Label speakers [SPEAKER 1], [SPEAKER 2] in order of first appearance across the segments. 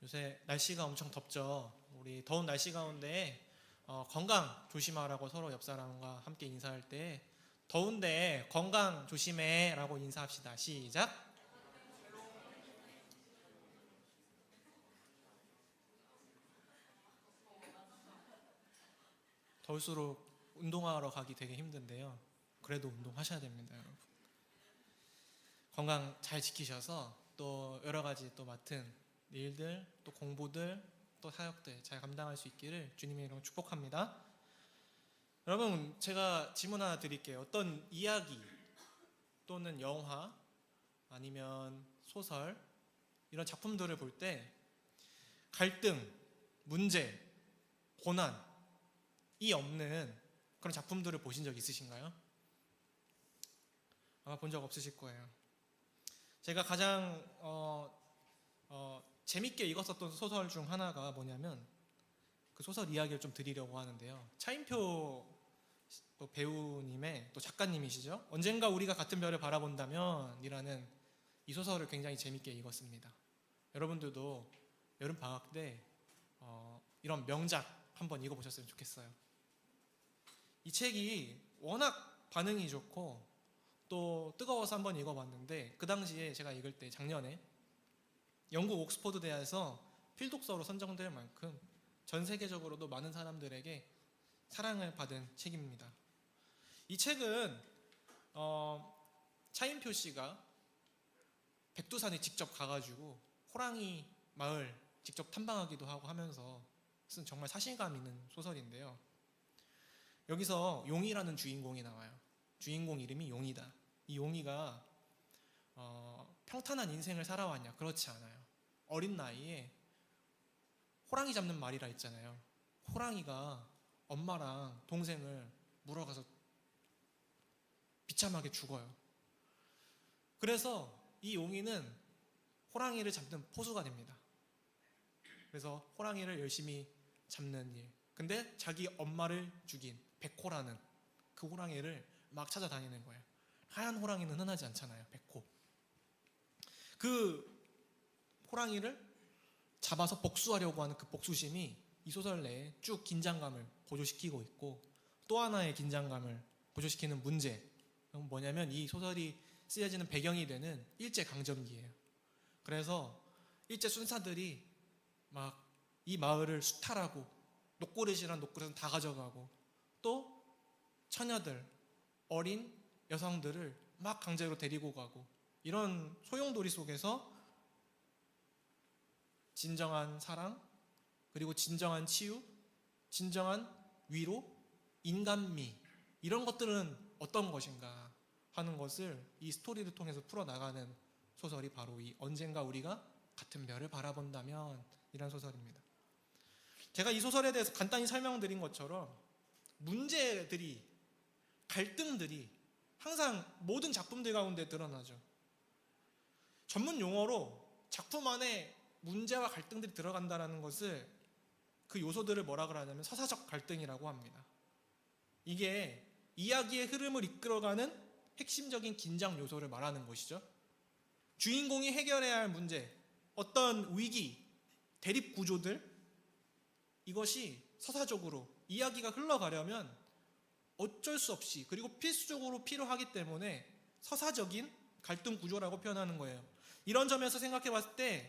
[SPEAKER 1] 요새 날씨가 엄청 덥죠. 우리 더운 날씨 가운데 건강 조심하라고 서로 옆 사람과 함께 인사할 때 더운데 건강 조심해 라고 인사합시다. 시작. 더울수록 운동하러 가기 되게 힘든데요. 그래도 운동하셔야 됩니다, 여러분. 건강 잘 지키셔서 또 여러 가지 또 맡은 일들, 또 공부들, 또 사역들 잘 감당할 수 있기를 주님의 이름으로 축복합니다. 여러분, 제가 질문 하나 드릴게요. 어떤 이야기 또는 영화 아니면 소설 이런 작품들을 볼 때 갈등, 문제, 고난이 없는 그런 작품들을 보신 적 있으신가요? 아마 본 적 없으실 거예요. 제가 가장 재밌게 읽었었던 소설 중 하나가 뭐냐면 그 소설 이야기를 좀 드리려고 하는데요. 차인표 또 배우님의 또 작가님이시죠. 언젠가 우리가 같은 별을 바라본다면 이라는 이 소설을 굉장히 재밌게 읽었습니다. 여러분들도 여름 방학 때 이런 명작 한번 읽어보셨으면 좋겠어요. 이 책이 워낙 반응이 좋고 또 뜨거워서 한번 읽어봤는데 그 당시에 제가 읽을 때 작년에 영국 옥스퍼드 대학에서 필독서로 선정될 만큼 전 세계적으로도 많은 사람들에게 사랑을 받은 책입니다. 이 책은 차인표 씨가 백두산에 직접 가가지고 호랑이 마을 직접 탐방하기도 하고 하면서 쓴 정말 사실감 있는 소설인데요. 여기서 용이라는 주인공이 나와요. 주인공 이름이 용이다. 이 용이가 평탄한 인생을 살아왔냐? 그렇지 않아요. 어린 나이에 호랑이 잡는 말이라 했잖아요. 호랑이가 엄마랑 동생을 물어가서 비참하게 죽어요. 그래서 이 용이는 호랑이를 잡는 포수가 됩니다. 그래서 호랑이를 열심히 잡는 일. 근데 자기 엄마를 죽인 백호라는 그 호랑이를 막 찾아다니는 거예요. 하얀 호랑이는 흔하지 않잖아요. 백호. 그 호랑이를 잡아서 복수하려고 하는 그 복수심이 이 소설 내에 쭉 긴장감을 보조시키고 있고, 또 하나의 긴장감을 보조시키는 문제는 뭐냐면 이 소설이 쓰여지는 배경이 되는 일제강점기예요. 그래서 일제 순사들이 막 이 마을을 수탈하고 녹고릇이란 녹고릇은 다 가져가고 또 처녀들, 어린 여성들을 막 강제로 데리고 가고 이런 소용돌이 속에서 진정한 사랑, 그리고 진정한 치유, 진정한 위로, 인간미 이런 것들은 어떤 것인가 하는 것을 이 스토리를 통해서 풀어나가는 소설이 바로 이 언젠가 우리가 같은 별을 바라본다면 이란 소설입니다. 제가 이 소설에 대해서 간단히 설명드린 것처럼 문제들이, 갈등들이 항상 모든 작품들 가운데 드러나죠. 전문 용어로 작품 안에 문제와 갈등들이 들어간다는 것을, 그 요소들을 뭐라 그러냐면 서사적 갈등이라고 합니다. 이게 이야기의 흐름을 이끌어가는 핵심적인 긴장 요소를 말하는 것이죠. 주인공이 해결해야 할 문제, 어떤 위기, 대립 구조들, 이것이 서사적으로 이야기가 흘러가려면 어쩔 수 없이 그리고 필수적으로 필요하기 때문에 서사적인 갈등 구조라고 표현하는 거예요. 이런 점에서 생각해 봤을 때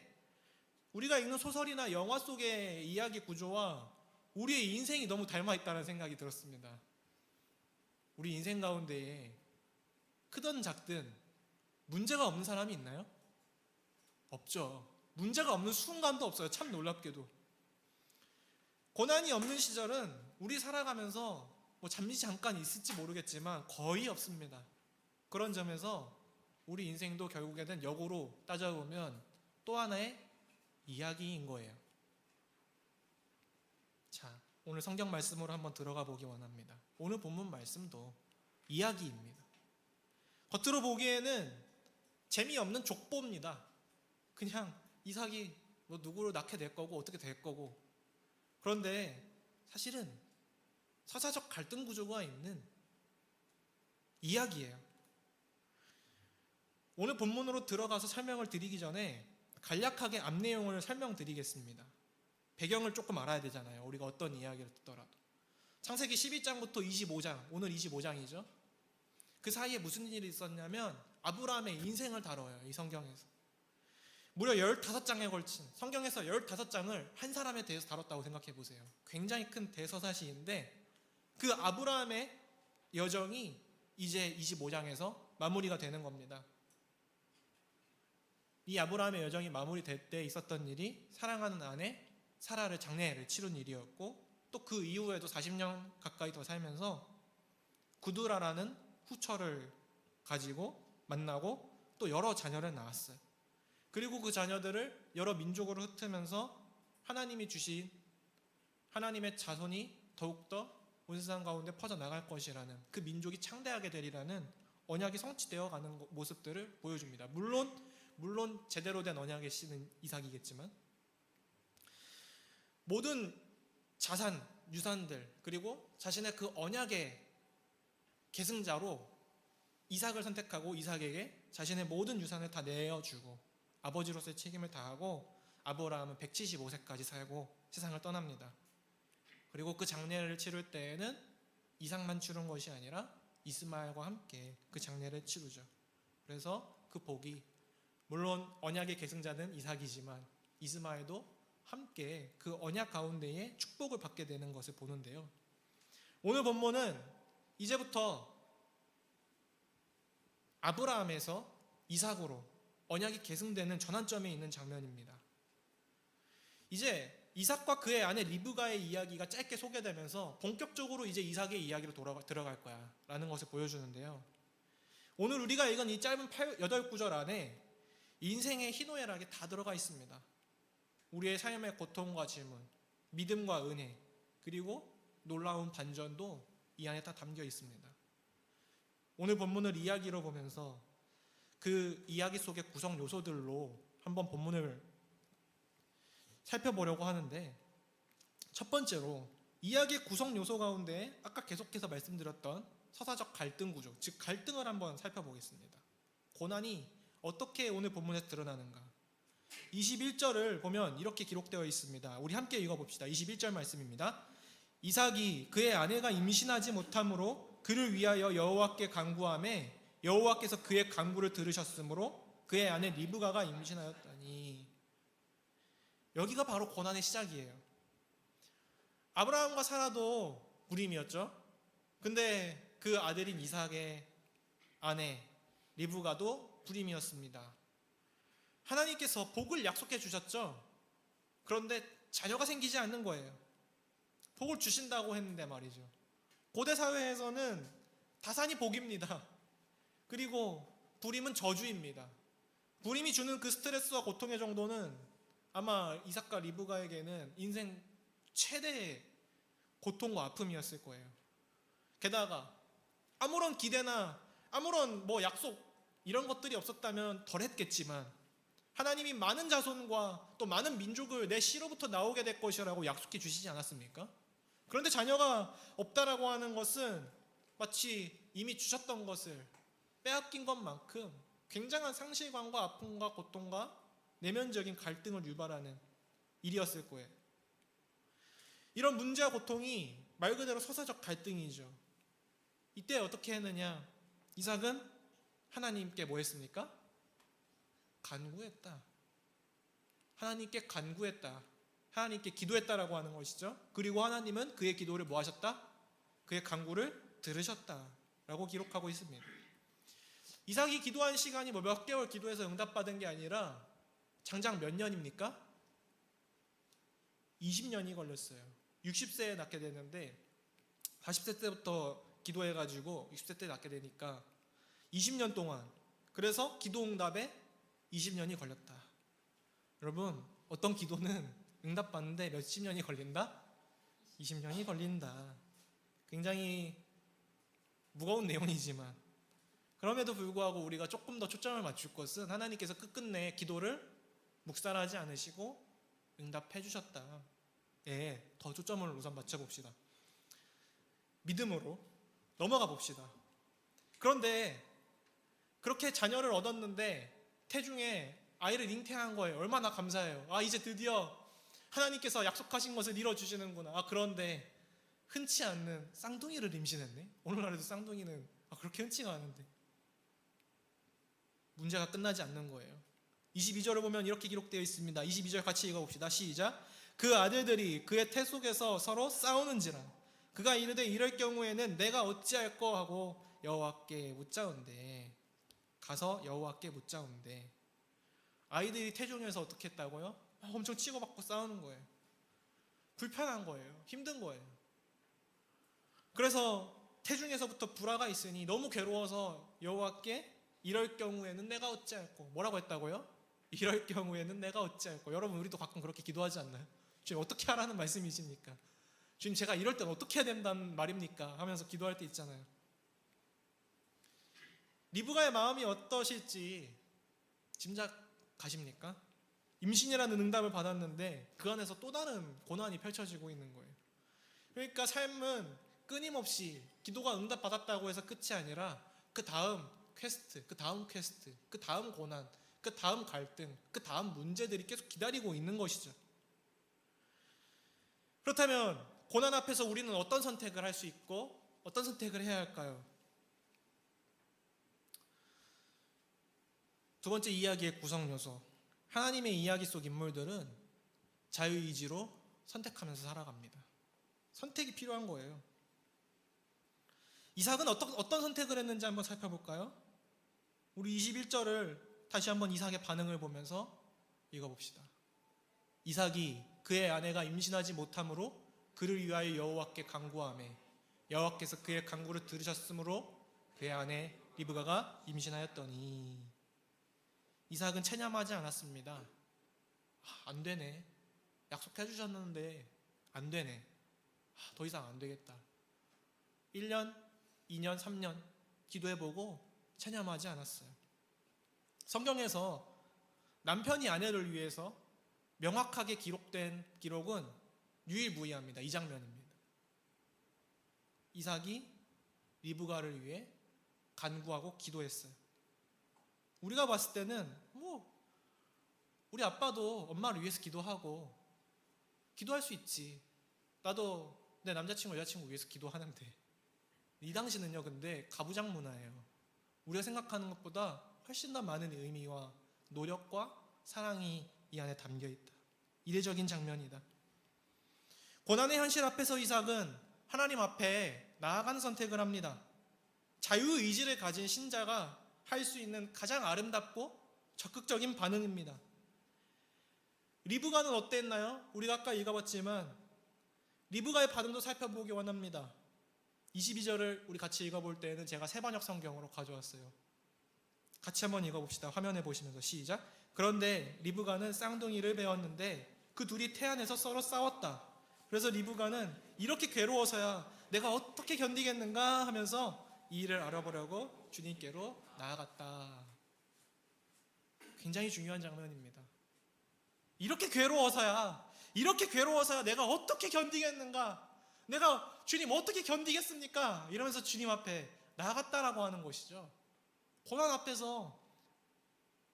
[SPEAKER 1] 우리가 읽는 소설이나 영화 속의 이야기 구조와 우리의 인생이 너무 닮아 있다는 생각이 들었습니다. 우리 인생 가운데에 크든 작든 문제가 없는 사람이 있나요? 없죠. 문제가 없는 순간도 없어요. 참 놀랍게도. 고난이 없는 시절은 우리 살아가면서 잠시 잠깐 있을지 모르겠지만 거의 없습니다. 그런 점에서 우리 인생도 결국에는 역으로 따져보면 또 하나의 이야기인 거예요. 자, 오늘 성경 말씀으로 한번 들어가 보기 원합니다. 오늘 본문 말씀도 이야기입니다. 겉으로 보기에는 재미없는 족보입니다. 그냥 이삭이 누구를 낳게 될 거고 어떻게 될 거고. 그런데 사실은 서사적 갈등 구조가 있는 이야기예요. 오늘 본문으로 들어가서 설명을 드리기 전에 간략하게 앞 내용을 설명드리겠습니다. 배경을 조금 알아야 되잖아요. 우리가 어떤 이야기를 듣더라도. 창세기 12장부터 25장, 오늘 25장이죠. 그 사이에 무슨 일이 있었냐면 아브라함의 인생을 다뤄요. 이 성경에서. 무려 15장에 걸친, 성경에서 15장을 한 사람에 대해서 다뤘다고 생각해 보세요. 굉장히 큰 대서사시인데 그 아브라함의 여정이 이제 25장에서 마무리가 되는 겁니다. 이 아브라함의 여정이 마무리될 때 있었던 일이 사랑하는 아내 사라를 장례를 치른 일이었고, 또 그 이후에도 40년 가까이 더 살면서 구두라라는 후처를 가지고 만나고 또 여러 자녀를 낳았어요. 그리고 그 자녀들을 여러 민족으로 흩으면서 하나님이 주신 하나님의 자손이 더욱더 온 세상 가운데 퍼져나갈 것이라는, 그 민족이 창대하게 되리라는 언약이 성취되어 가는 모습들을 보여줍니다. 물론 제대로 된 언약의 씨는 이삭이겠지만, 모든 자산, 유산들, 그리고 자신의 그 언약의 계승자로 이삭을 선택하고 이삭에게 자신의 모든 유산을 다 내어주고 아버지로서의 책임을 다하고 아브라함은 175세까지 살고 세상을 떠납니다. 그리고 그 장례를 치를 때에는 이삭만 치른 것이 아니라 이스마엘과 함께 그 장례를 치르죠. 그래서 그 복이, 물론 언약의 계승자는 이삭이지만 이스마엘도 함께 그 언약 가운데에 축복을 받게 되는 것을 보는데요. 오늘 본문은 이제부터 아브라함에서 이삭으로 언약이 계승되는 전환점에 있는 장면입니다. 이제 이삭과 그의 아내 리브가의 이야기가 짧게 소개되면서 본격적으로 이제 이삭의 이야기로 들어갈 거야 라는 것을 보여주는데요. 오늘 우리가 읽은 이 짧은 8구절 안에 인생의 희노애락이 다 들어가 있습니다. 우리의 삶의 고통과 질문, 믿음과 은혜, 그리고 놀라운 반전도 이 안에 다 담겨 있습니다. 오늘 본문을 이야기로 보면서 그 이야기 속의 구성 요소들로 한번 본문을 살펴보려고 하는데, 첫 번째로 이야기의 구성 요소 가운데 아까 계속해서 말씀드렸던 서사적 갈등 구조, 즉 갈등을 한번 살펴보겠습니다. 고난이 어떻게 오늘 본문에서 드러나는가? 21절을 보면 이렇게 기록되어 있습니다. 우리 함께 읽어봅시다. 21절 말씀입니다. 이삭이 그의 아내가 임신하지 못함으로 그를 위하여 여호와께 간구하매 여호와께서 그의 간구를 들으셨으므로 그의 아내 리브가가 임신하였다니. 여기가 바로 고난의 시작이에요. 아브라함과 사라도 불임이었죠. 근데 그 아들인 이삭의 아내 리브가도 불임이었습니다. 하나님께서 복을 약속해 주셨죠. 그런데 자녀가 생기지 않는 거예요. 복을 주신다고 했는데 말이죠. 고대 사회에서는 다산이 복입니다. 그리고 불임은 저주입니다. 불임이 주는 그 스트레스와 고통의 정도는 아마 이삭과 리브가에게는 인생 최대의 고통과 아픔이었을 거예요. 게다가 아무런 기대나 아무런 약속 이런 것들이 없었다면 덜 했겠지만, 하나님이 많은 자손과 또 많은 민족을 내 씨로부터 나오게 될 것이라고 약속해 주시지 않았습니까? 그런데 자녀가 없다라고 하는 것은 마치 이미 주셨던 것을 빼앗긴 것만큼 굉장한 상실감과 아픔과 고통과 내면적인 갈등을 유발하는 일이었을 거예요. 이런 문제와 고통이 말 그대로 서사적 갈등이죠. 이때 어떻게 했느냐? 이삭은 하나님께 뭐 했습니까? 간구했다. 하나님께 간구했다. 하나님께 기도했다라고 하는 것이죠. 그리고 하나님은 그의 기도를 뭐 하셨다? 그의 간구를 들으셨다라고 기록하고 있습니다. 이삭이 기도한 시간이 몇 개월 기도해서 응답받은 게 아니라 장장 몇 년입니까? 20년이 걸렸어요. 60세에 낳게 되는데 40세 때부터 기도해가지고 60세 때 낳게 되니까 20년 동안, 그래서 기도 응답에 20년이 걸렸다. 여러분, 어떤 기도는 응답받는데 몇십 년이 걸린다? 20년이 걸린다. 굉장히 무거운 내용이지만, 그럼에도 불구하고 우리가 조금 더 초점을 맞출 것은 하나님께서 끝끝내 기도를 묵살하지 않으시고 응답해 주셨다. 더 초점을 우선 맞춰봅시다. 믿음으로 넘어가 봅시다. 그런데 그렇게 자녀를 얻었는데 태중에 아이를 잉태한 거예요. 얼마나 감사해요. 이제 드디어 하나님께서 약속하신 것을 이뤄주시는구나. 그런데 흔치 않는 쌍둥이를 임신했네. 오늘날에도 쌍둥이는 그렇게 흔치가 않은데 문제가 끝나지 않는 거예요. 22절을 보면 이렇게 기록되어 있습니다. 22절 같이 읽어봅시다. 시작. 그 아들들이 그의 태 속에서 서로 싸우는지라 그가 이르되 이럴 경우에는 내가 어찌할꼬 하고 여호와께 묻자온대. 가서 여호와께 묻자온대. 아이들이 태중에서 어떻게 했다고요? 엄청 치고받고 싸우는 거예요. 불편한 거예요. 힘든 거예요. 그래서 태중에서부터 불화가 있으니 너무 괴로워서 여호와께 이럴 경우에는 내가 어찌할꼬. 뭐라고 했다고요? 이럴 경우에는 내가 어찌할꼬. 여러분 우리도 가끔 그렇게 기도하지 않나요? 주님 어떻게 하라는 말씀이십니까? 주님 제가 이럴 땐 어떻게 해야 된다는 말입니까? 하면서 기도할 때 있잖아요. 리브가의 마음이 어떠실지 짐작가십니까? 임신이라는 응답을 받았는데 그 안에서 또 다른 고난이 펼쳐지고 있는 거예요. 그러니까 삶은 끊임없이 기도가 응답받았다고 해서 끝이 아니라 그 다음 퀘스트, 그 다음 퀘스트, 그 다음 고난, 그 다음 갈등, 그 다음 문제들이 계속 기다리고 있는 것이죠. 그렇다면 고난 앞에서 우리는 어떤 선택을 할 수 있고 어떤 선택을 해야 할까요? 두 번째 이야기의 구성 요소. 하나님의 이야기 속 인물들은 자유의지로 선택하면서 살아갑니다. 선택이 필요한 거예요. 이삭은 어떤 선택을 했는지 한번 살펴볼까요? 우리 21절을 다시 한번 이삭의 반응을 보면서 읽어봅시다. 이삭이 그의 아내가 임신하지 못함으로 그를 위하여 여호와께 간구하매 여호와께서 그의 간구를 들으셨으므로 그의 아내 리브가가 임신하였더니. 이삭은 체념하지 않았습니다. 안 되네. 약속해 주셨는데 안 되네. 더 이상 안 되겠다. 1년, 2년, 3년 기도해보고 체념하지 않았어요. 성경에서 남편이 아내를 위해서 명확하게 기록된 기록은 유일무이합니다. 이 장면입니다. 이삭이 리브가를 위해 간구하고 기도했어요. 우리가 봤을 때는 우리 아빠도 엄마를 위해서 기도하고 기도할 수 있지. 나도 내 남자친구 여자친구 위해서 기도하는데. 이 당시는요 근데 가부장 문화예요. 우리가 생각하는 것보다 훨씬 더 많은 의미와 노력과 사랑이 이 안에 담겨있다. 이례적인 장면이다. 고난의 현실 앞에서 이삭은 하나님 앞에 나아가는 선택을 합니다. 자유의지를 가진 신자가 할 수 있는 가장 아름답고 적극적인 반응입니다. 리브가는 어땠나요? 우리가 아까 읽어봤지만 리브가의 반응도 살펴보기 원합니다. 22절을 우리 같이 읽어볼 때는 제가 새번역 성경으로 가져왔어요. 같이 한번 읽어봅시다. 화면에 보시면서 시작. 그런데 리브가는 쌍둥이를 배웠는데 그 둘이 태안에서 서로 싸웠다. 그래서 리브가는 이렇게 괴로워서야 내가 어떻게 견디겠는가 하면서 이 일을 알아보려고 주님께로 나아갔다. 굉장히 중요한 장면입니다. 이렇게 괴로워서야 내가 어떻게 견디겠는가? 내가 주님 어떻게 견디겠습니까? 이러면서 주님 앞에 나아갔다라고 하는 것이죠. 고난 앞에서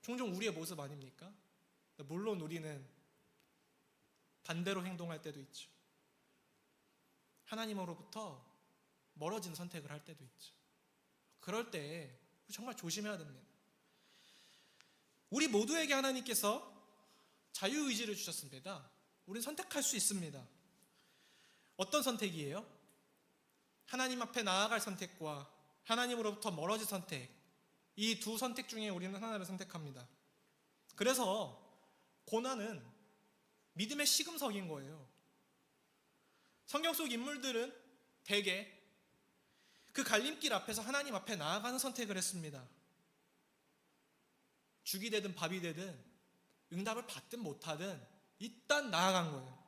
[SPEAKER 1] 종종 우리의 모습 아닙니까? 물론 우리는 반대로 행동할 때도 있죠. 하나님으로부터 멀어진 선택을 할 때도 있죠. 그럴 때 정말 조심해야 됩니다. 우리 모두에게 하나님께서 자유의지를 주셨습니다. 우리는 선택할 수 있습니다. 어떤 선택이에요? 하나님 앞에 나아갈 선택과 하나님으로부터 멀어질 선택. 이 두 선택 중에 우리는 하나를 선택합니다. 그래서 고난은 믿음의 시금석인 거예요. 성경 속 인물들은 대개 그 갈림길 앞에서 하나님 앞에 나아가는 선택을 했습니다. 죽이 되든 밥이 되든 응답을 받든 못하든 일단 나아간 거예요.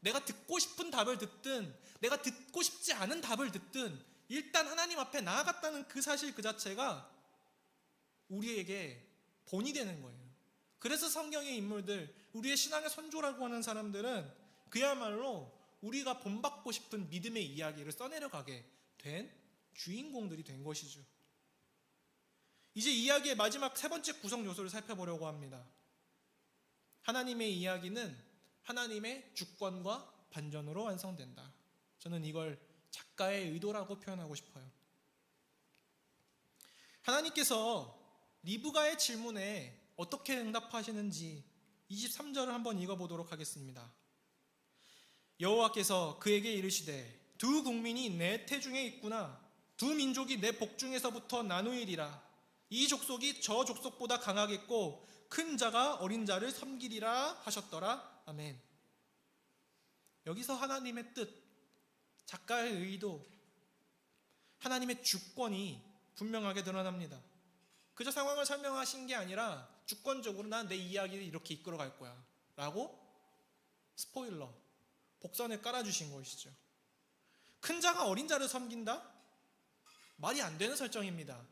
[SPEAKER 1] 내가 듣고 싶은 답을 듣든 내가 듣고 싶지 않은 답을 듣든 일단 하나님 앞에 나아갔다는 그 사실 그 자체가 우리에게 본이 되는 거예요. 그래서 성경의 인물들, 우리의 신앙의 선조라고 하는 사람들은 그야말로 우리가 본받고 싶은 믿음의 이야기를 써내려가게 된 주인공들이 된 것이죠. 이제 이야기의 마지막 세 번째 구성 요소를 살펴보려고 합니다. 하나님의 이야기는 하나님의 주권과 반전으로 완성된다. 저는 이걸 작가의 의도라고 표현하고 싶어요. 하나님께서 리브가의 질문에 어떻게 응답하시는지 23절을 한번 읽어보도록 하겠습니다. 여호와께서 그에게 이르시되 두 국민이 내 태중에 있구나. 두 민족이 내 복중에서부터 나누이리라. 이 족속이 저 족속보다 강하겠고 큰 자가 어린 자를 섬기리라 하셨더라. 아멘. 여기서 하나님의 뜻, 작가의 의도, 하나님의 주권이 분명하게 드러납니다. 그저 상황을 설명하신 게 아니라 주권적으로 난 내 이야기를 이렇게 이끌어갈 거야 라고 스포일러, 복선을 깔아주신 것이죠. 큰 자가 어린 자를 섬긴다? 말이 안 되는 설정입니다.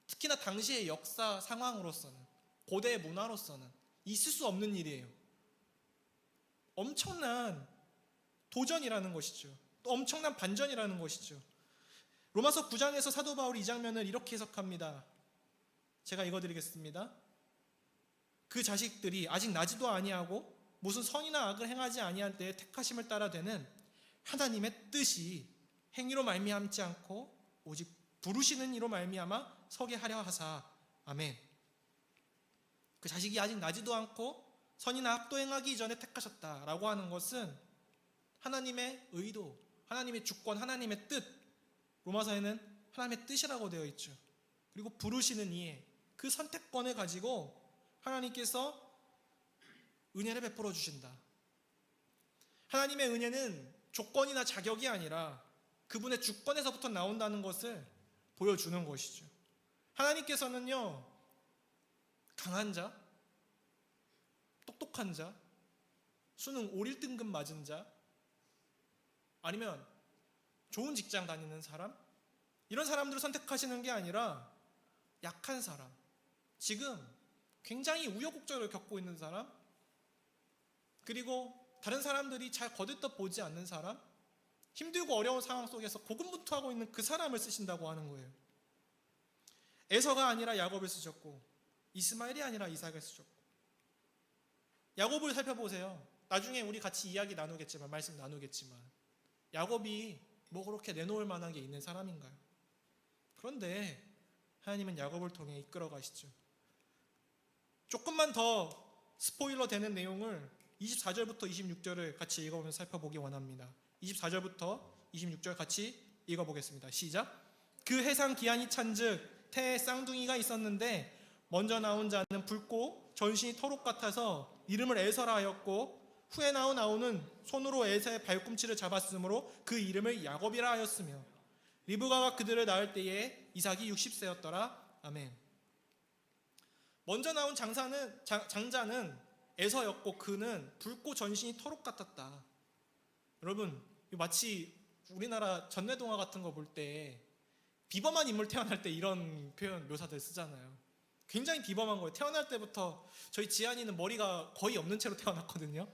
[SPEAKER 1] 특히나 당시의 역사 상황으로서는, 고대 문화로서는 있을 수 없는 일이에요. 엄청난 도전이라는 것이죠. 또 엄청난 반전이라는 것이죠. 로마서 9장에서 사도 바울이 이 장면을 이렇게 해석합니다. 제가 읽어드리겠습니다. 그 자식들이 아직 나지도 아니하고 무슨 선이나 악을 행하지 아니한 때에 택하심을 따라 되는 하나님의 뜻이 행위로 말미암지 않고 오직 부르시는 이로 말미암아 서게 하려 하사. 아멘. 그 자식이 아직 나지도 않고 선이나 악도 행하기 이전에 택하셨다라고 하는 것은 하나님의 의도, 하나님의 주권, 하나님의 뜻, 로마서에는 하나님의 뜻이라고 되어 있죠. 그리고 부르시는 이에 그 선택권을 가지고 하나님께서 은혜를 베풀어 주신다. 하나님의 은혜는 조건이나 자격이 아니라 그분의 주권에서부터 나온다는 것을 보여주는 것이죠. 하나님께서는요, 강한 자, 똑똑한 자, 수능 5, 1등급 맞은 자, 아니면 좋은 직장 다니는 사람, 이런 사람들을 선택하시는 게 아니라 약한 사람, 지금 굉장히 우여곡절을 겪고 있는 사람, 그리고 다른 사람들이 잘 거들떠 보지 않는 사람, 힘들고 어려운 상황 속에서 고군분투하고 있는 그 사람을 쓰신다고 하는 거예요. 에서가 아니라 야곱을 쓰셨고 이스마엘이 아니라 이삭을 쓰셨고. 야곱을 살펴보세요. 나중에 우리 같이 이야기 나누겠지만, 말씀 나누겠지만, 야곱이 뭐 그렇게 내놓을 만한 게 있는 사람인가요? 그런데 하나님은 야곱을 통해 이끌어 가시죠. 조금만 더 스포일러 되는 내용을 24절부터 26절을 같이 읽어보면서 살펴보기 원합니다. 24절부터 26절 같이 읽어보겠습니다. 시작. 그 해상 기한이 찬즉 태에 쌍둥이가 있었는데 먼저 나온 자는 붉고 전신이 토록 같아서 이름을 에서라 하였고, 후에 나온 아우는 손으로 에서의 발꿈치를 잡았으므로 그 이름을 야곱이라 하였으며, 리브가가 그들을 낳을 때에 이삭이 60세였더라. 아멘. 먼저 나온 장자는 에서였고 그는 붉고 전신이 토록 같았다. 여러분, 마치 우리나라 전래동화 같은 거 볼 때 비범한 인물 태어날 때 이런 표현 묘사들 쓰잖아요. 굉장히 비범한 거예요. 태어날 때부터 저희 지안이는 머리가 거의 없는 채로 태어났거든요.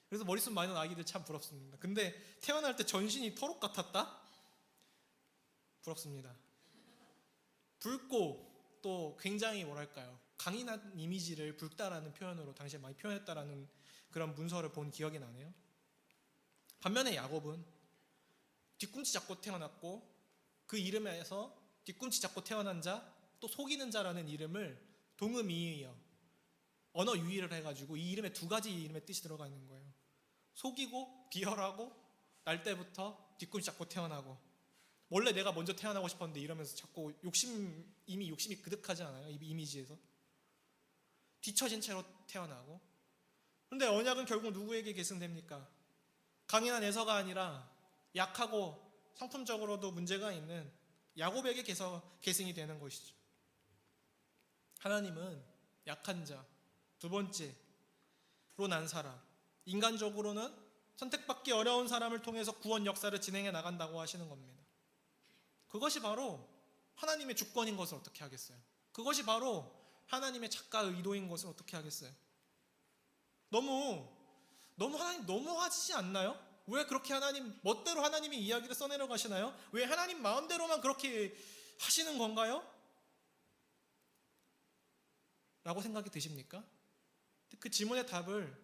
[SPEAKER 1] 그래서 머리숱 많은 아기들 참 부럽습니다. 근데 태어날 때 전신이 토록 같았다? 부럽습니다. 붉고 또 굉장히 뭐랄까요, 강인한 이미지를 붉다라는 표현으로 당시에 많이 표현했다라는 그런 문서를 본 기억이 나네요. 반면에 야곱은 뒤꿈치 잡고 태어났고 그 이름에서 뒤꿈치 잡고 태어난 자, 또 속이는 자라는 이름을 동음이의어 언어 유희를 해가지고 이 이름에 두 가지 이름의 뜻이 들어가 있는 거예요. 속이고 비열하고 날 때부터 뒤꿈치 잡고 태어나고, 원래 내가 먼저 태어나고 싶었는데 이러면서 자꾸 이미 욕심이 그득하지 않아요? 이 이미지에서 뒤처진 채로 태어나고. 그런데 언약은 결국 누구에게 계승됩니까? 강인한 에서가 아니라 약하고 성품적으로도 문제가 있는 야곱에게 계승이 되는 것이죠. 하나님은 약한 자, 두 번째로 난 사람, 인간적으로는 선택받기 어려운 사람을 통해서 구원 역사를 진행해 나간다고 하시는 겁니다. 그것이 바로 하나님의 주권인 것을 어떻게 하겠어요? 그것이 바로 하나님의 작가의 의도인 것을 어떻게 하겠어요? 너무 하나님 너무하지 않나요? 왜 그렇게 하나님 멋대로 하나님의 이야기를 써내려 가시나요? 왜 하나님 마음대로만 그렇게 하시는 건가요? 라고 생각이 드십니까? 그 질문의 답을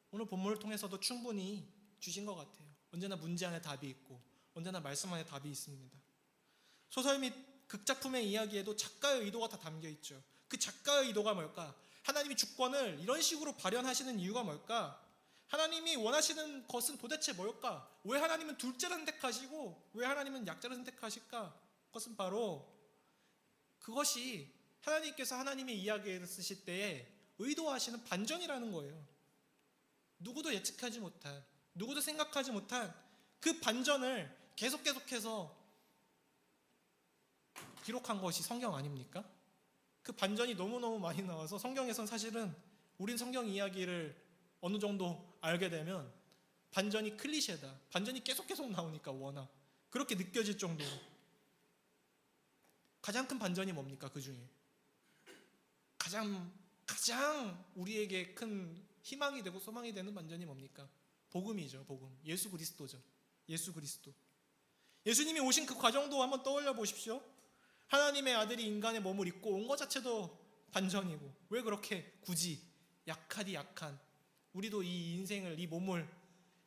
[SPEAKER 1] 오늘 본문을 통해서도 충분히 주신 것 같아요. 언제나 문제 안에 답이 있고 언제나 말씀 안에 답이 있습니다. 소설 및 극작품의 이야기에도 작가의 의도가 다 담겨 있죠. 그 작가의 의도가 뭘까? 하나님이 주권을 이런 식으로 발현하시는 이유가 뭘까? 하나님이 원하시는 것은 도대체 뭘까? 왜 하나님은 둘째를 선택하시고 왜 하나님은 약자를 선택하실까? 그것은 바로 그것이 하나님께서 하나님의 이야기를 쓰실 때에 의도하시는 반전이라는 거예요. 누구도 예측하지 못한, 누구도 생각하지 못한 그 반전을 계속해서 기록한 것이 성경 아닙니까? 그 반전이 너무너무 많이 나와서 성경에선 사실은 우린 성경 이야기를 어느 정도 알게 되면 반전이 클리셰다, 반전이 계속 나오니까 워낙 그렇게 느껴질 정도로. 가장 큰 반전이 뭡니까? 그 중에 가장 우리에게 큰 희망이 되고 소망이 되는 반전이 뭡니까? 복음이죠. 복음. 예수 그리스도죠. 예수 그리스도. 예수님이 오신 그 과정도 한번 떠올려 보십시오. 하나님의 아들이 인간의 몸을 입고 온 것 자체도 반전이고, 왜 그렇게 굳이 약하디 약한, 우리도 이 인생을, 이 몸을,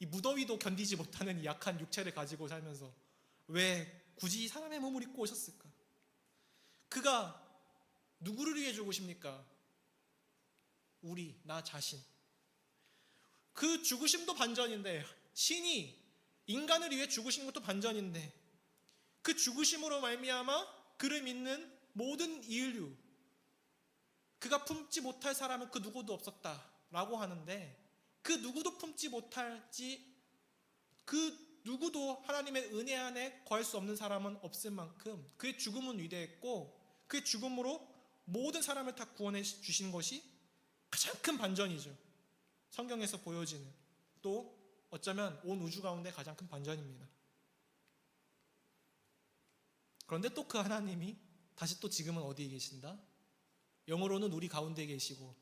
[SPEAKER 1] 이 무더위도 견디지 못하는 이 약한 육체를 가지고 살면서 왜 굳이 사람의 몸을 입고 오셨을까? 그가 누구를 위해 죽으십니까? 우리, 나 자신. 그 죽으심도 반전인데, 신이 인간을 위해 죽으신 것도 반전인데, 그 죽으심으로 말미암아 그를 믿는 모든 인류, 그가 품지 못할 사람은 그 누구도 없었다라고 하는데, 그 누구도 품지 못할지, 그 누구도 하나님의 은혜 안에 거할 수 없는 사람은 없을 만큼 그의 죽음은 위대했고, 그의 죽음으로 모든 사람을 다 구원해 주신 것이 가장 큰 반전이죠. 성경에서 보여지는, 또 어쩌면 온 우주 가운데 가장 큰 반전입니다. 그런데 또 그 하나님이 다시 또 지금은 어디에 계신다? 영으로는 우리 가운데 계시고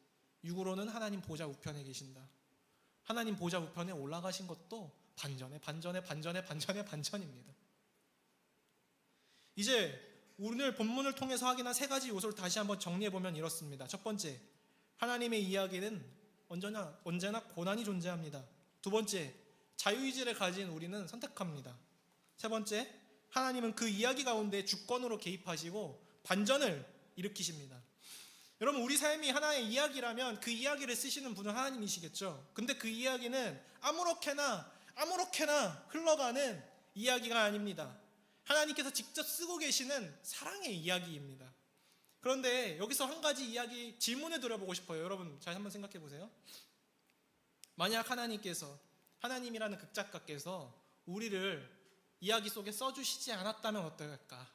[SPEAKER 1] 육으로는 하나님 보좌 우편에 계신다. 하나님 보좌 우편에 올라가신 것도 반전입니다. 이제 오늘 본문을 통해서 확인한 세 가지 요소를 다시 한번 정리해보면 이렇습니다. 첫 번째, 하나님의 이야기는 언제나 고난이 존재합니다. 두 번째, 자유의지를 가진 우리는 선택합니다. 세 번째, 하나님은 그 이야기 가운데 주권으로 개입하시고 반전을 일으키십니다. 여러분, 우리 삶이 하나의 이야기라면 그 이야기를 쓰시는 분은 하나님이시겠죠. 근데 그 이야기는 아무렇게나 흘러가는 이야기가 아닙니다. 하나님께서 직접 쓰고 계시는 사랑의 이야기입니다. 그런데 여기서 한 가지 이야기 질문을 드려보고 싶어요. 여러분 잘 한번 생각해 보세요. 만약 하나님이라는 극작가께서 우리를 이야기 속에 써주시지 않았다면 어떨까?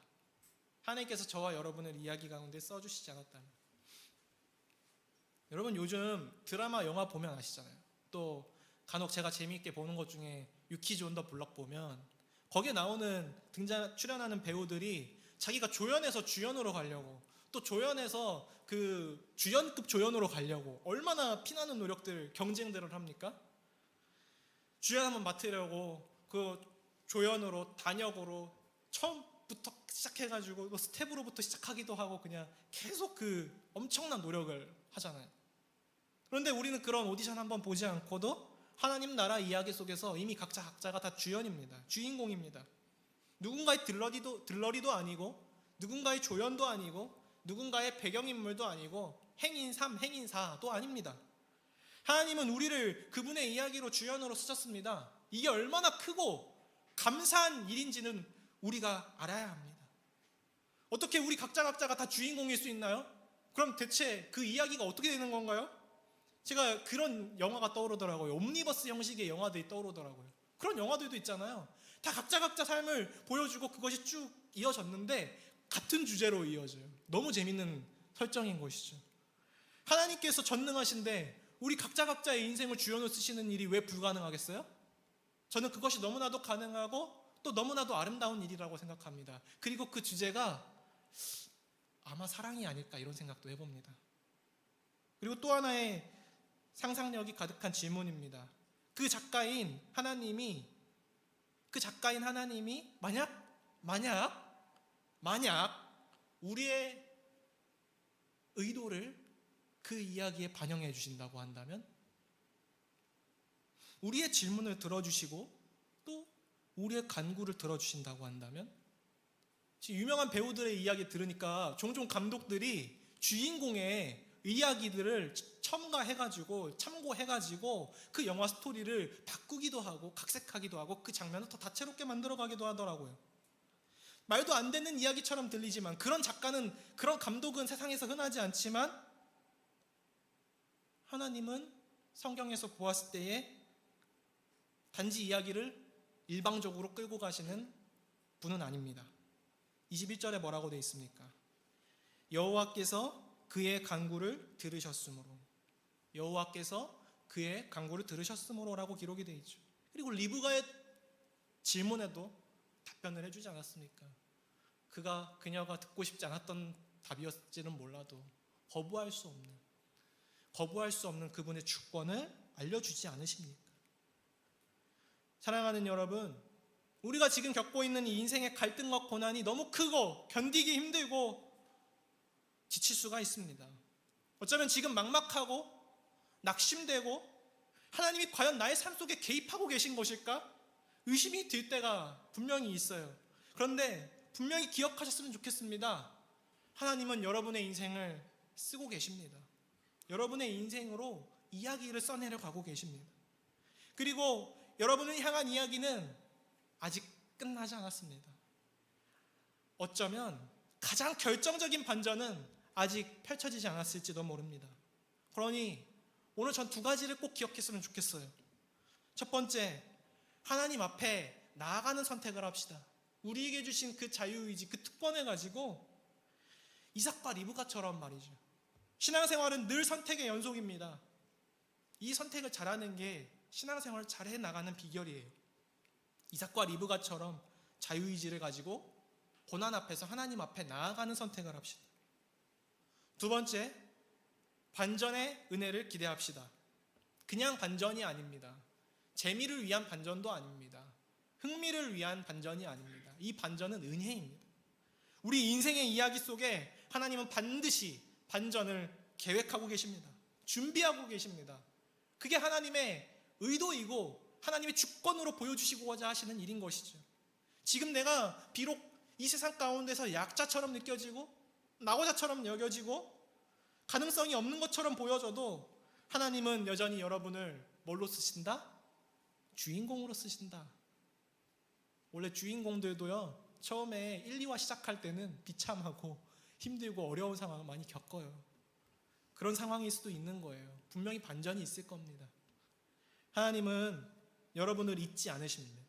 [SPEAKER 1] 하나님께서 저와 여러분을 이야기 가운데 써주시지 않았다면. 여러분 요즘 드라마, 영화 보면 아시잖아요. 또 간혹 제가 재미있게 보는 것 중에 유키즈 온 더 블럭 보면 거기에 나오는 출연하는 배우들이 자기가 조연에서 주연으로 가려고, 또 조연에서 그 주연급 조연으로 가려고 얼마나 피나는 노력들, 경쟁들을 합니까? 주연 한번 맡으려고 그 조연으로, 단역으로 처음부터 시작해가지고 또 스텝으로부터 시작하기도 하고 그냥 계속 그 엄청난 노력을 하잖아요. 그런데 우리는 그런 오디션 한번 보지 않고도 하나님 나라 이야기 속에서 이미 각자가 다 주연입니다. 주인공입니다. 누군가의 들러리도 아니고, 누군가의 조연도 아니고, 누군가의 배경인물도 아니고, 행인 3, 행인 4도 아닙니다. 하나님은 우리를 그분의 이야기로 주연으로 쓰셨습니다. 이게 얼마나 크고 감사한 일인지는 우리가 알아야 합니다. 어떻게 우리 각자가 다 주인공일 수 있나요? 그럼 대체 그 이야기가 어떻게 되는 건가요? 제가 그런 영화가 떠오르더라고요. 옴니버스 형식의 영화들이 떠오르더라고요. 그런 영화들도 있잖아요. 다 각자 삶을 보여주고 그것이 쭉 이어졌는데 같은 주제로 이어져요. 너무 재밌는 설정인 것이죠. 하나님께서 전능하신데 우리 각자의 인생을 주연으로 쓰시는 일이 왜 불가능하겠어요? 저는 그것이 너무나도 가능하고 또 너무나도 아름다운 일이라고 생각합니다. 그리고 그 주제가 아마 사랑이 아닐까, 이런 생각도 해봅니다. 그리고 또 하나의 상상력이 가득한 질문입니다. 그 작가인 하나님이 만약 우리의 의도를 그 이야기에 반영해 주신다고 한다면, 우리의 질문을 들어주시고 또 우리의 간구를 들어주신다고 한다면, 지금 유명한 배우들의 이야기 들으니까 종종 감독들이 주인공의 이야기들을 첨가해가지고 참고해가지고 그 영화 스토리를 바꾸기도 하고 각색하기도 하고 그 장면을 더 다채롭게 만들어가기도 하더라고요. 말도 안 되는 이야기처럼 들리지만 그런 작가는, 그런 감독은 세상에서 흔하지 않지만, 하나님은 성경에서 보았을 때에 단지 이야기를 일방적으로 끌고 가시는 분은 아닙니다. 21절에 뭐라고 되어 있습니까? 여호와께서 그의 간구를 들으셨으므로, 여호와께서 그의 간구를 들으셨으므로라고 기록이 되어 있죠. 그리고 리브가의 질문에도 답변을 해주지 않았습니까? 그녀가 듣고 싶지 않았던 답이었지는 몰라도 거부할 수 없는 그분의 주권을 알려주지 않으십니까? 사랑하는 여러분, 우리가 지금 겪고 있는 이 인생의 갈등과 고난이 너무 크고 견디기 힘들고 지칠 수가 있습니다. 어쩌면 지금 막막하고 낙심되고 하나님이 과연 나의 삶 속에 개입하고 계신 것일까? 의심이 들 때가 분명히 있어요. 그런데 분명히 기억하셨으면 좋겠습니다. 하나님은 여러분의 인생을 쓰고 계십니다. 여러분의 인생으로 이야기를 써내려 가고 계십니다. 그리고 여러분을 향한 이야기는 아직 끝나지 않았습니다. 어쩌면 가장 결정적인 반전은 아직 펼쳐지지 않았을지도 모릅니다. 그러니 오늘 전 두 가지를 꼭 기억했으면 좋겠어요. 첫 번째, 하나님 앞에 나아가는 선택을 합시다. 우리에게 주신 그 자유의지, 그 특권을 가지고 이삭과 리브가처럼 말이죠. 신앙생활은 늘 선택의 연속입니다. 이 선택을 잘하는 게 신앙생활을 잘해 나가는 비결이에요. 이삭과 리브가처럼 자유의지를 가지고 고난 앞에서 하나님 앞에 나아가는 선택을 합시다. 두 번째, 반전의 은혜를 기대합시다. 그냥 반전이 아닙니다. 재미를 위한 반전도 아닙니다. 흥미를 위한 반전이 아닙니다. 이 반전은 은혜입니다. 우리 인생의 이야기 속에 하나님은 반드시 반전을 계획하고 계십니다. 준비하고 계십니다. 그게 하나님의 의도이고 하나님의 주권으로 보여주시고자 하시는 일인 것이죠. 지금 내가 비록 이 세상 가운데서 약자처럼 느껴지고 낙오자처럼 여겨지고 가능성이 없는 것처럼 보여져도 하나님은 여전히 여러분을 뭘로 쓰신다? 주인공으로 쓰신다. 원래 주인공들도요, 처음에 1, 2화 시작할 때는 비참하고 힘들고 어려운 상황을 많이 겪어요. 그런 상황일 수도 있는 거예요. 분명히 반전이 있을 겁니다. 하나님은 여러분을 잊지 않으십니다.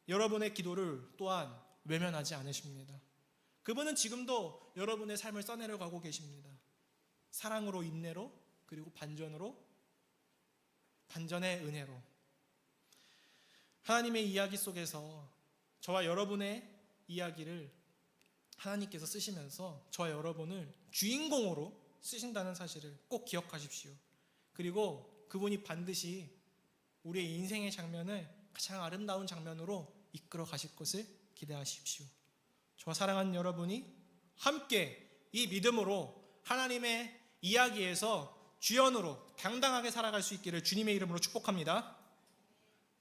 [SPEAKER 1] 여러분의 기도를 또한 외면하지 않으십니다. 그분은 지금도 여러분의 삶을 써내려 가고 계십니다. 사랑으로, 인내로, 그리고 반전으로, 반전의 은혜로. 하나님의 이야기 속에서 저와 여러분의 이야기를 하나님께서 쓰시면서 저와 여러분을 주인공으로 쓰신다는 사실을 꼭 기억하십시오. 그리고 그분이 반드시 우리의 인생의 장면을 가장 아름다운 장면으로 이끌어 가실 것을 기대하십시오. 저와 사랑하는 여러분이 함께 이 믿음으로 하나님의 이야기에서 주연으로 당당하게 살아갈 수 있기를 주님의 이름으로 축복합니다.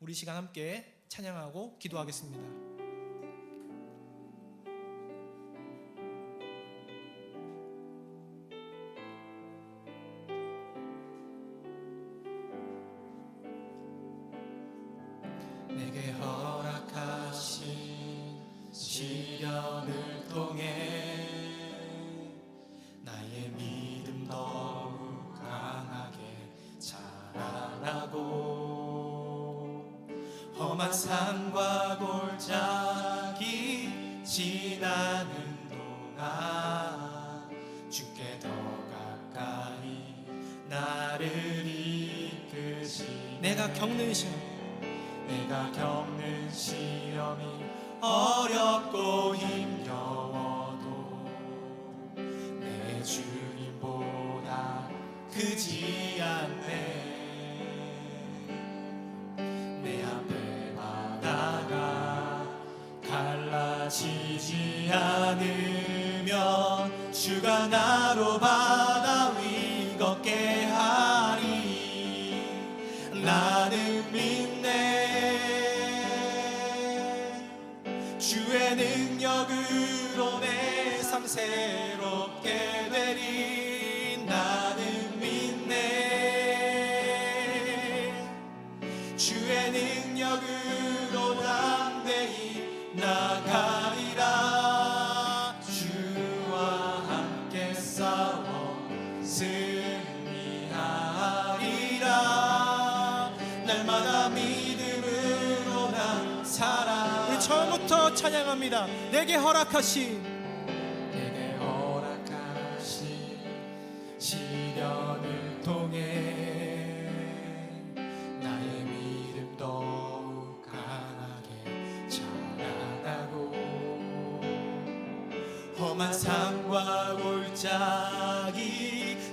[SPEAKER 1] 우리 시간 함께 찬양하고 기도하겠습니다.
[SPEAKER 2] 내게 허락하신 시련을 통해 나의 믿음 더욱 강하게 자라나고 험한 산과 골짜기 지나는 동안 주께 더 가까이 나를 이끄시네.
[SPEAKER 1] 내가 겪는
[SPEAKER 2] 시험이 어렵고 힘겨워도 내 주님보다 크지 않네. 내 앞에 바다가 갈라지지 않으면 주가 나로 바다 위 걷게 나는 믿네. 주의 능력으로 내 삶 새롭게 되리. 나는 믿네. 주의 능력으로 담대히 나가리라. 주와 함께 싸워 승리하리라. 날마다 믿음으로 난 살아.
[SPEAKER 1] 우리 처음부터 찬양합니다. 내게 허락하신
[SPEAKER 2] 시련을 통해 나의 믿음 더욱 강하게 자라나고 험한 삶과 골짜기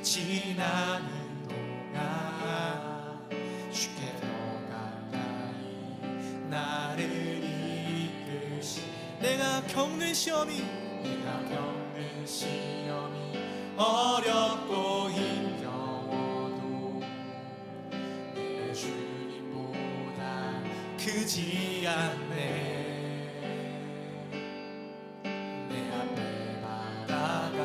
[SPEAKER 2] 지나는 동안 주께 더 가까이 나를 이끄시.
[SPEAKER 1] 내가 겪는 시험이
[SPEAKER 2] 어렵고 힘겨워도 내 주님보다 크지 않네. 내 앞에 바다가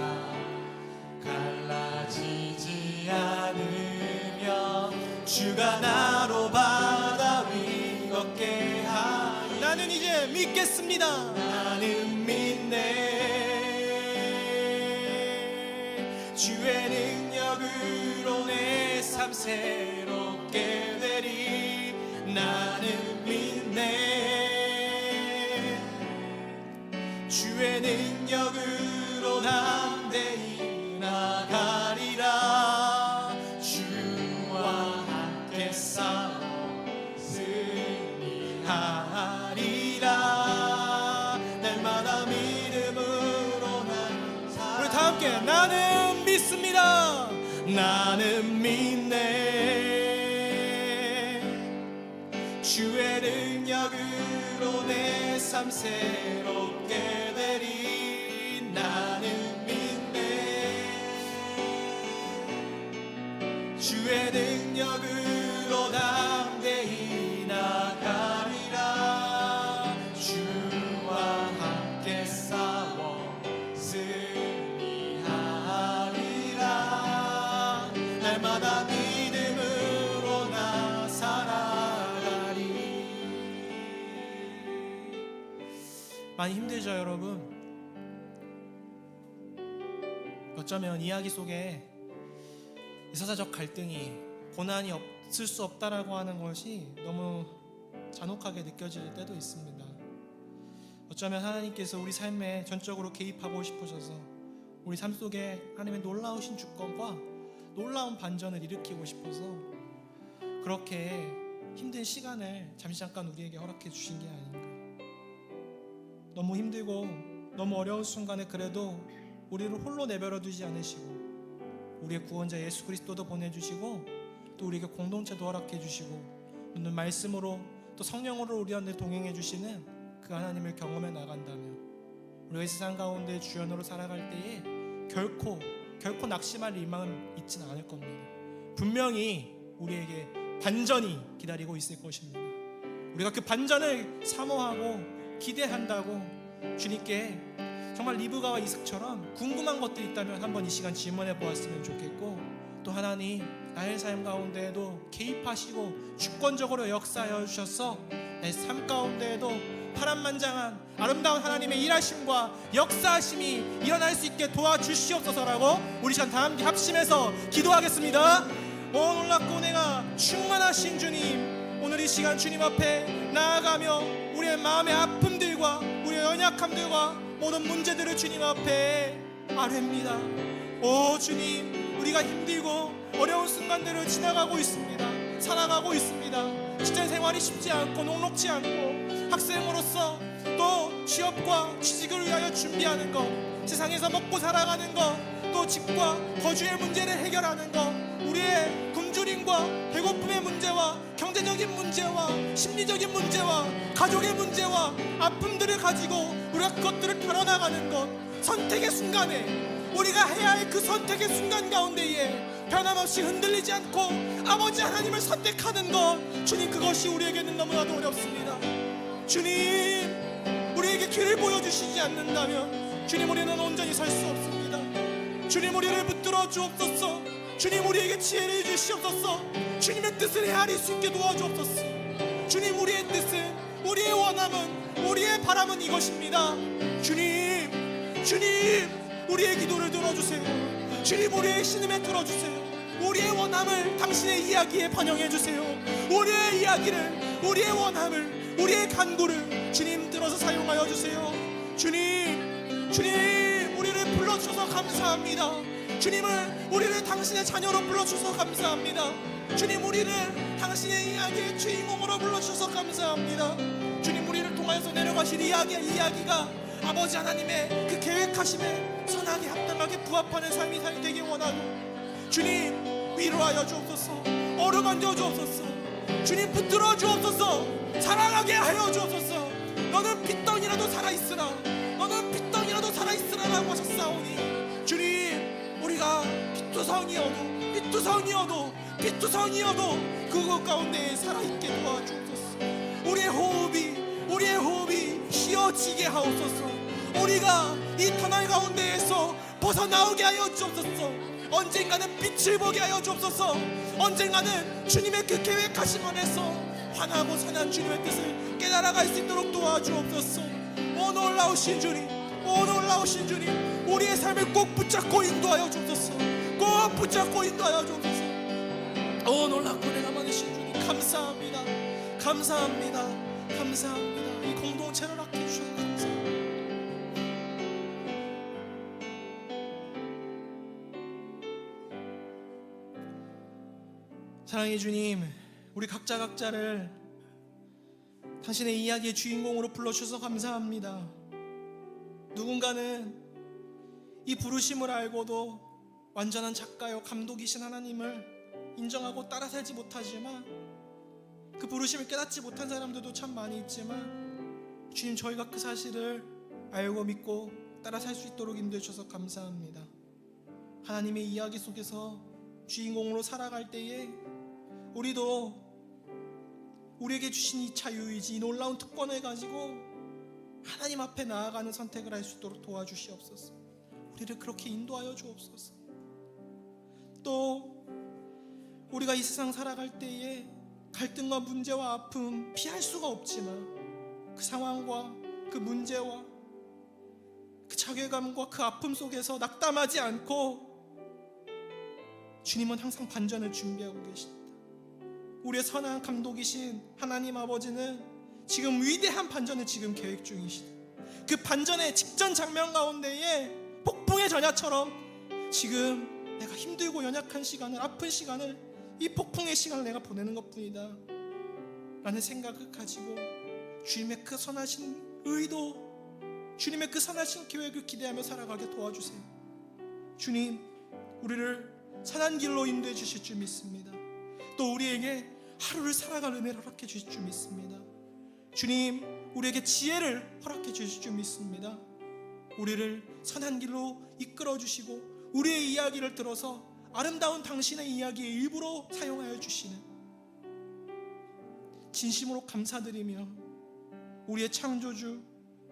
[SPEAKER 2] 갈라지지 않으며 주가 나로 바다 위 걷게 하니
[SPEAKER 1] 나는 이제 믿겠습니다.
[SPEAKER 2] 나는 믿네. 주의 능력으로 내 삶 새롭게 되리. 나는 믿네. 주의 능력으로 담대히 나가리라. 주와 함께 싸워 승리하리라. 날마다 믿음으로 난 살아.
[SPEAKER 1] 우리 다 함께 나는 믿습니다.
[SPEAKER 2] 나는 믿네. 주의 능력으로 내 삶 새롭게 되리. 나는 믿네. 주의 능력으로 담대히 나가리라. 주와 함께 싸워 승리하리라. 날마다 믿음으로 나 살아가리.
[SPEAKER 1] 많이 힘들죠, 여러분? 어쩌면 이야기 속에 이사사적 갈등이, 고난이 없을 수 없다라고 하는 것이 너무 잔혹하게 느껴질 때도 있습니다. 어쩌면 하나님께서 우리 삶에 전적으로 개입하고 싶으셔서 우리 삶 속에 하나님의 놀라우신 주권과 놀라운 반전을 일으키고 싶어서 그렇게 힘든 시간을 잠시 잠깐 우리에게 허락해 주신 게 아닌가. 너무 힘들고 너무 어려운 순간에 그래도 우리를 홀로 내버려 두지 않으시고 우리의 구원자 예수 그리스도도 보내주시고 또 우리에게 공동체도 허락해 주시고 오늘 말씀으로 또 성령으로 우리 안에 동행해 주시는 그 하나님을 경험해 나간다면 우리가 이 세상 가운데 주연으로 살아갈 때에 결코 낙심할 일만은 있지는 않을 겁니다. 분명히 우리에게 반전이 기다리고 있을 것입니다. 우리가 그 반전을 사모하고 기대한다고 주님께 정말 리브가와 이삭처럼 궁금한 것들이 있다면 한번 이 시간 질문해 보았으면 좋겠고, 또 하나님 나의 삶 가운데에도 개입하시고 주권적으로 역사하여 주셔서 내 삶 가운데에도 파란만장한 아름다운 하나님의 일하심과 역사하심이 일어날 수 있게 도와주시옵소서라고 우리 시간 다 함께 합심해서 기도하겠습니다. 오 놀랍고 내가 충만하신 주님, 오늘 이 시간 주님 앞에 나아가며 우리의 마음의 아픔들과 우리의 연약함들과 모든 문제들을 주님 앞에 아뢰입니다. 오 주님, 우리가 힘들고 어려운 순간들을 지나가고 있습니다. 살아가고 있습니다. 직장 생활이 쉽지 않고 녹록지 않고 학생으로서 또 취업과 취직을 위하여 준비하는 것, 세상에서 먹고 살아가는 것, 또 집과 거주의 문제를 해결하는 것, 우리의 굶주림과 배고픔의 문제와 경제적인 문제와 심리적인 문제와 가족의 문제와 아픔들을 가지고 우리가 그것들을 다뤄나가는 것, 선택의 순간에 우리가 해야 할 그 선택의 순간 가운데에 변함없이 흔들리지 않고 아버지 하나님을 선택하는 것, 주님, 그것이 우리에게는 너무나도 어렵습니다. 주님, 우리에게 길을 보여주시지 않는다면 주님, 우리는 온전히 설 수 없습니다. 주님, 우리를 붙들어 주옵소서. 주님, 우리에게 지혜를 주시옵소서. 주님의 뜻을 헤아릴 수 있게 도와주옵소서. 주님, 우리의 뜻은, 우리의 원함은, 우리의 바람은 이것입니다. 주님, 우리의 기도를 들어주세요. 주님, 우리의 신음에 들어주세요. 우리의 원함을 당신의 이야기에 반영해 주세요. 우리의 이야기를, 우리의 원함을, 우리의 간구를 주님 들어서 사용하여 주세요. 주님, 우리를 불러주셔서 감사합니다. 우리를 당신의 자녀로 불러주셔서 감사합니다. 주님, 우리를 당신의 이야기의 주인공으로 불러주셔서 감사합니다. 주님, 우리를 통하여서 내려가실 이야기가 아버지 하나님의 그 계획하심에 선하게 합당하게 부합하는 삶이 되길 원하고, 주님, 위로하여 주옵소서. 어루만져 주옵소서. 주님, 붙들어 주옵소서. 살아가게 하여 주옵소서. 너는 핏덩이라도 살아있으라. 너는 핏덩이라도 살아있으라라고 하셨사오니, 주님, 우리가 피투성이어도 그것 가운데 살아있게 도와주옵소서. 우리의 호흡이 쉬어지게 하옵소서. 우리가 이 터널 가운데에서 벗어나오게 하여 주옵소서. 언젠가는 빛을 보게 하여 주옵소서. 언젠가는 주님의 그 계획하심 안에서 환하고 선한 주님의 뜻을 깨달아갈 수 있도록 도와주옵소서. 오 놀라우신 주님, 우리의 삶을 꼭 붙잡고 인도하여 주옵소서. 꼭 붙잡고 인도하여 주옵소서. 오 놀랍고 내가 많으신 주님, 감사합니다. 이 공동체를 아껴주셔서 감사합니다. 사랑의 주님, 우리 각자를 당신의 이야기의 주인공으로 불러주셔서 감사합니다. 누군가는 이 부르심을 알고도 완전한 작가요 감독이신 하나님을 인정하고 따라 살지 못하지만, 그 부르심을 깨닫지 못한 사람들도 참 많이 있지만, 주님, 저희가 그 사실을 알고 믿고 따라 살 수 있도록 인도해 주셔서 감사합니다. 하나님의 이야기 속에서 주인공으로 살아갈 때에 우리도 우리에게 주신 이 자유의지, 이 놀라운 특권을 가지고 하나님 앞에 나아가는 선택을 할 수 있도록 도와주시옵소서. 우리를 그렇게 인도하여 주옵소서. 또 우리가 이 세상 살아갈 때에 갈등과 문제와 아픔 피할 수가 없지만, 그 상황과 그 문제와 그 자괴감과 그 아픔 속에서 낙담하지 않고 주님은 항상 반전을 준비하고 계십니다. 우리의 선한 감독이신 하나님 아버지는 지금 위대한 반전을 지금 계획 중이시다. 그 반전의 직전 장면 가운데에 폭풍의 전야처럼 지금 내가 힘들고 연약한 시간을, 아픈 시간을, 이 폭풍의 시간을 내가 보내는 것뿐이다 라는 생각을 가지고 주님의 그 선하신 의도, 주님의 그 선하신 계획을 기대하며 살아가게 도와주세요. 주님, 우리를 선한 길로 인도해 주실 줄 믿습니다. 또 우리에게 하루를 살아갈 은혜를 허락해 주실 줄 믿습니다. 주님, 우리에게 지혜를 허락해 주실 줄 믿습니다. 우리를 선한 길로 이끌어 주시고 우리의 이야기를 들어서 아름다운 당신의 이야기의 일부로 사용하여 주시는, 진심으로 감사드리며 우리의 창조주,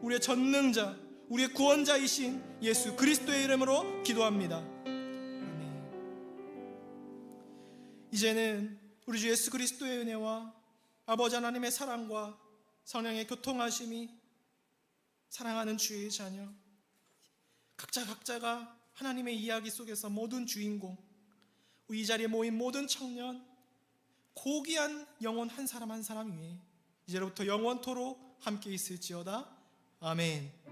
[SPEAKER 1] 우리의 전능자, 우리의 구원자이신 예수 그리스도의 이름으로 기도합니다. 아멘. 이제는 우리 주 예수 그리스도의 은혜와 아버지 하나님의 사랑과 성령의 교통하심이, 사랑하는 주의 자녀 각자가 하나님의 이야기 속에서 모든 주인공, 이 자리에 모인 모든 청년, 고귀한 영혼 한 사람 한 사람 위에 이제로부터 영원토록 함께 있을지어다. 아멘.